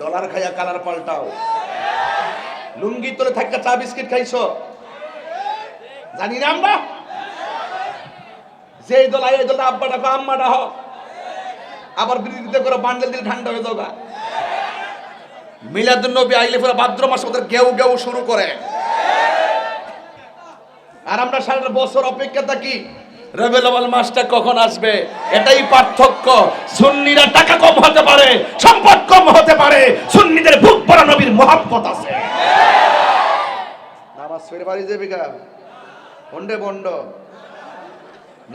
Dollar খাইয়া colour পাল্টাও, লুঙ্গি তোলে থাকা চা বিস্কিট খাইছো, জানি না আমরা। যে দল এই দল আব্বা ডাকো আম্মা ডাকো, আবার বিরোধিতা করে বান্ডেল দিলে ঠান্ডা হয়ে যাওগা। মিলাদুন নবী আইলে পুরো ভাদ্র মাস ওদের গেউ গেউ শুরু করে, আর আমরা সারা বছর অপেক্ষা থাকি রবিউল আউয়াল মাসটা কখন আসবে। এটাই পার্থক্য। সুন্নিরা টাকা কম হতে পারে, সম্পদ কম হতে পারে, সুন্নিদের বুক ভরা নবীর মহব্বত আছে। নামাজ পড়ে বাড়ি যাবে গা বন্ডে বন্ড,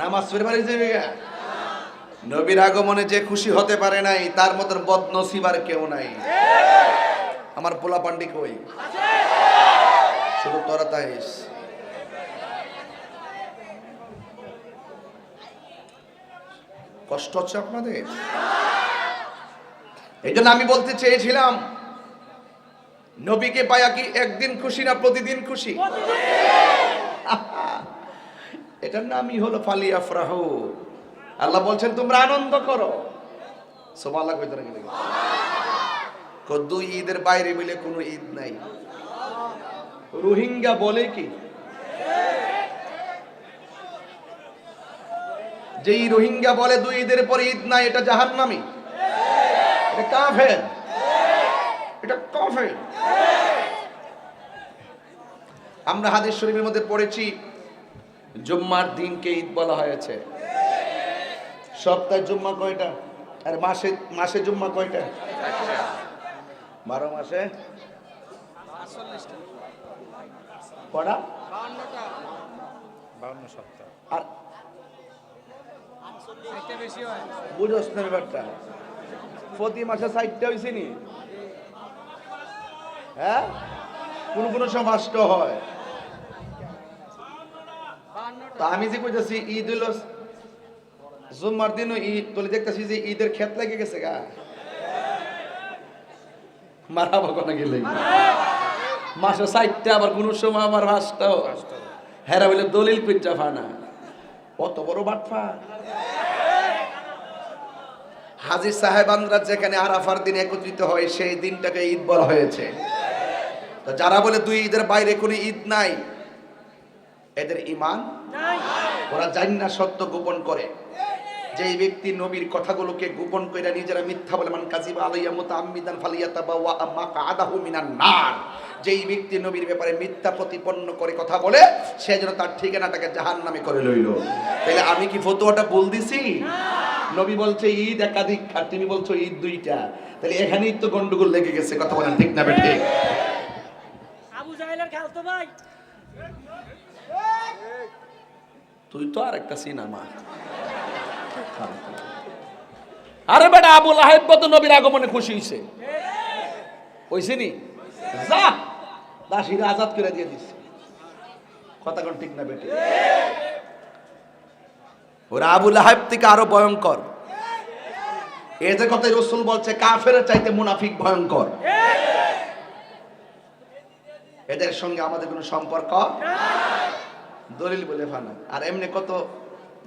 নামাজ পড়ে বাড়ি যাবে গা। নবীর আগমনে যে খুশি হতে পারে নাই তার মতন বদনসিব আর কেউ নাই। আমার পোলা পান্ডি কই, শুধু তোরা তাইস। কষ্ট হচ্ছে আপনাদের? এই জন্য আমি বলতে চেয়েছিলাম, নবীকে পায়া কি একদিন খুশি না প্রতিদিন খুশি? এটার নামই হলো ফালিয়াফরাহু। আল্লাহ বলছেন তোমরা আনন্দ করো। সুবহানাল্লাহ কইতে নাকি? দুই ঈদের বাইরে মিলে কোনো ঈদ নাই। রোহিঙ্গা বলে কি যেই রোহিঙ্গা বলে দুই ঈদের পরে ঈদ নাই, এটা জাহান্নামী, এটা কাফের, এটা কাফের। আমরা হাদিস শরীফের মধ্যে পড়েছি জুম্মার দিনকে ঈদ বলা হয়েছে। সপ্তাহে জুম্মা কয়টা? আর মাসে মাসে জুম্মা কয়টা? 12 মাসে কটা? 52 সপ্তাহ। আর বুঝোস না ব্যাপারটা? প্রতি মাসে 4টা হয়েছে নি? হ্যাঁ, কোন সময় 8টা হয়। তা আমি যে কইতাছি ঈদ হলো জুম্মার দিনও ঈদ, তোলে দেখতেছি যে ঈদের ক্ষেত লেগে গেছে গা। মারাবো কোন গেলে মাসে 4টা, আবার কোন সময় আমার 5টাও। হেরা বলে দলিল পিজ্জা ফানা, কত বড় বাটফা। হাজী সাহেবানরা যেখানে আরাফার দিন একত্রিত হয় সেই দিনটাকে ঈদ বলা হয়েছে। তো যারা বলে দুই ঈদের বাইরে কোনো ঈদ নাই, এদের ঈমান নাই। ওরা জান্নাত সত্য গোপন করে। যেই ব্যক্তি নবীর কথাগুলোকে গোপন কইরা নিজেরা মিথ্যা বলে, মান কাযিবা আলাইয়া মুতাআম্মিদান ফালিয়াতাবাওয়া মাকআদাহু মিনান নার, যেই ব্যক্তি নবীর ব্যাপারে মিথ্যা প্রতিপন্ন করে কথা বলে, সে যেন তার ঠিকানাটাকে জাহান্নামে করে লইল। তাহলে আমি কি ফতোয়াটা বল দিছি? নবী বলছে ঈদ একাধিক, আর তুমি বলছো ঈদ 2টা। তাহলে এখানেই তো গন্ডগোল লেগে গেছে। কথা বলেন ঠিক না বেঠিক? আবু জাহেলের খালতো ভাই, তুই তো আর একটা সিনেমা। আরে বেটা, আবু লাহাব তো নবীর আগমনে খুশি হইছে, হইছে নি? যা দাসীরা আজাদ করে দিয়ে দিছে। কথা কোন ঠিক না বেঠিক? ওরা আবু লাহাব থেকে আরো ভয়ঙ্কর। এদের কথাই রাসূল বলছে কাফেরের চাইতে মুনাফিক ভয়ঙ্কর। এদের সঙ্গে আমাদের কোনো সম্পর্ক নাই, দলিল বলে ফানা। আর এমনি কত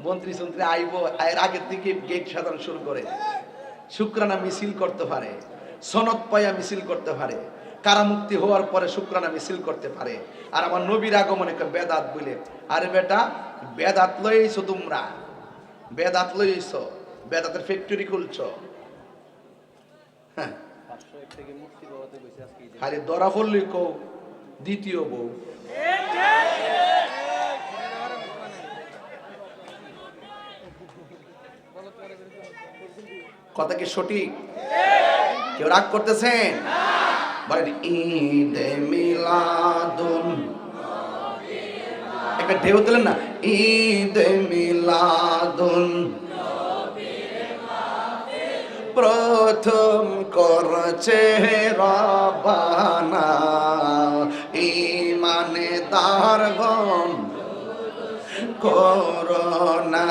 মন্ত্রী সন্ত্রী আইবো, এর আগের থেকে গেট সাজানো শুরু করে, শুকরানা মিছিল করতে পারে, সনদ পায়া মিছিল করতে পারে, কারামুক্তি হওয়ার পরে শুকরানা মিছিল করতে পারে। আর আমার নবীর আগমনে বেদাত বলে। আরে বেটা, বেদাত লইছো তোমরা, বেদাত লইছো, বেদাতের ফ্যাক্টরি খুলছো। হ্যাঁ, খালি ধরা পড়লি কও দ্বিতীয় বউ। কথা কি সঠিক? কেউ রাগ করতেছেন? বলেন ঈদে মিলাদুন, একটা ঢেউ দিলেন না, ঈদে মিলাদুন প্রথম করছে রবানা, ঈমানদারগণ করোনা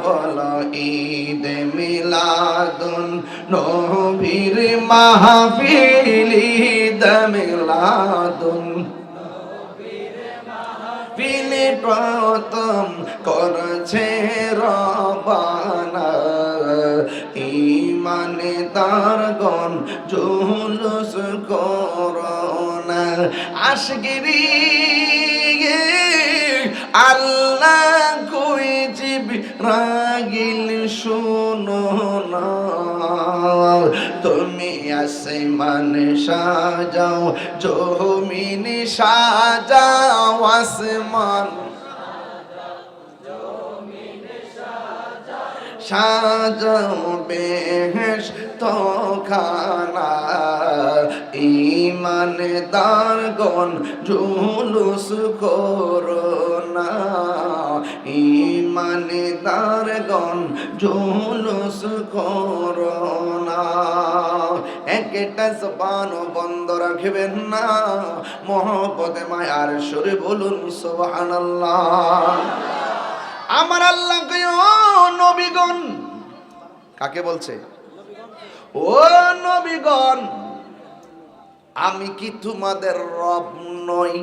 বলো ঈদ মিলাদুন নবীর মাহফিল, ঈদ মিলাদুন প্রথম করছে রবানা ইমানে তার গণ জুলুস করোনা আশগিরি আল্লাহ কই জিবরাইল শুনো না তুমি আসমান সাজাও জমিন সাজাও আসমান সাজাও বেহেশত খানা ইমানদার গণ জুলুস করোনা ইমানদার গণ জুলুস করোনা একটা জবান বন্ধ রাখবেন না মহব্বতে মায়ার সুরে বলুন সুবহানাল্লাহ আমার আল্লাহ ও নবীগণ কাকে বলছে ও নবীগণ আমি কি তোমাদের রব নই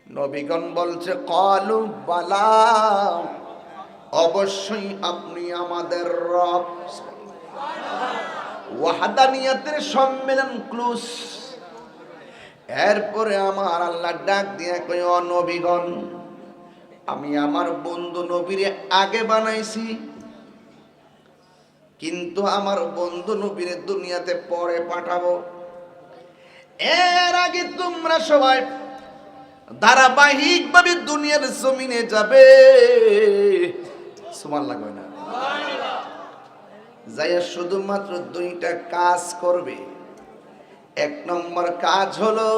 নবীগণ বলছে ক্বালু বালা অবশ্যই আপনি আমাদের রব ওয়াহদানিয়াতের সম্মেলন ক্লুস এরপরে আমার আল্লাহ ডাক দিয়ে কই ও নবীগণ আমি আমার বন্ধু নবীরে আগে বানাইছি কিন্তু আমার বন্ধু নবীরে দুনিয়াতে পরে পাঠাবো এর আগে তোমরা সবাই ধারাবাহিকভাবে দুনিয়ার জমিনে যাবে সুবহানাল্লাহ লাগবে না যাইয়া শুধুমাত্র দুইটা কাজ করবে এক নম্বর কাজ হলো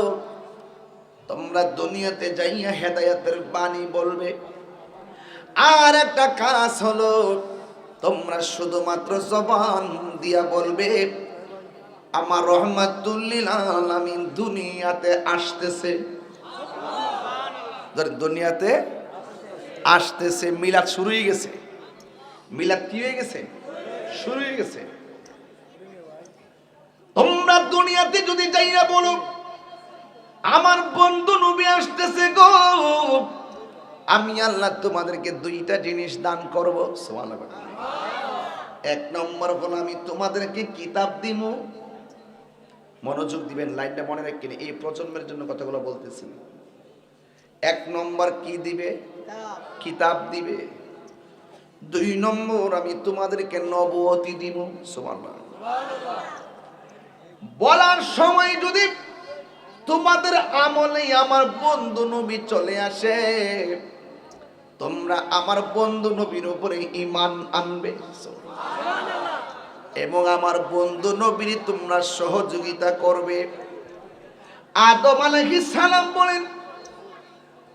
তোমরা দুনিয়াতে যাইয়া হেদায়েতের বাণী বলবে আর একটা কাজ হলো তোমরা শুধুমাত্র জবান দিয়া বলবে আমার রহমাতুল লিল আলামিন দুনিয়াতে আসতেছে দুনিয়াতে আসতেছে মিলাদ শুরু হয়ে গেছে মিলাদ কি হয়ে গেছে শুরু হয়ে গেছে তোমরা দুনিয়াতে যদি যাইয়া বলো আমার বন্ধু নবী আসতেছে গো আমি আল্লাহ তোমাদেরকে দুইটা জিনিস দান করব সুবহানাল্লাহ এক নম্বর হলো আমি তোমাদেরকে কিতাব দিব মনোযোগ দিবেন লাইনটা মনে রাখবেন এই প্রজন্মের জন্য কথাগুলো বলতেছি এক নম্বর কি দিবে কিতাব দিবে দুই নম্বর আমি তোমাদেরকে নবুয়তি দিব সুবহানাল্লাহ বলার সময় যদি তোমাদের আমলে আমার বন্ধু নবী চলে আসে তোমরা আমার বন্ধু নবীর উপরে ঈমান আনবে এবং আমার বন্ধু নবীর তোমরা সহযোগিতা করবে আদম আলাইহিস সালাম বলেন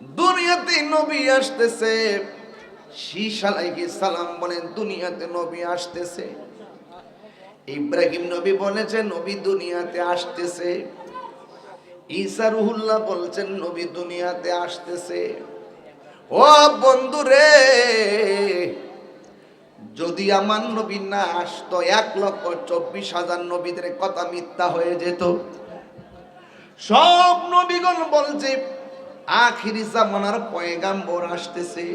দুনিয়াতে নবী আসতেছে শীশ আলাইহিস সালাম বলেন দুনিয়াতে নবী আসতেছে ইব্রাহিম নবী বলেছেন নবী দুনিয়াতে আসতেছে ঈসা রুহুল্লাহ বলছেন নবী দুনিয়াতে আসতেছে ও বন্ধু রে যদি আমার নবী না আসতো 1,24,000 নবীদের কথা মিথ্যা হয়ে যেত সব নবীগণ বলছে আখিরি জামানার পয়গাম্বর আসতেছে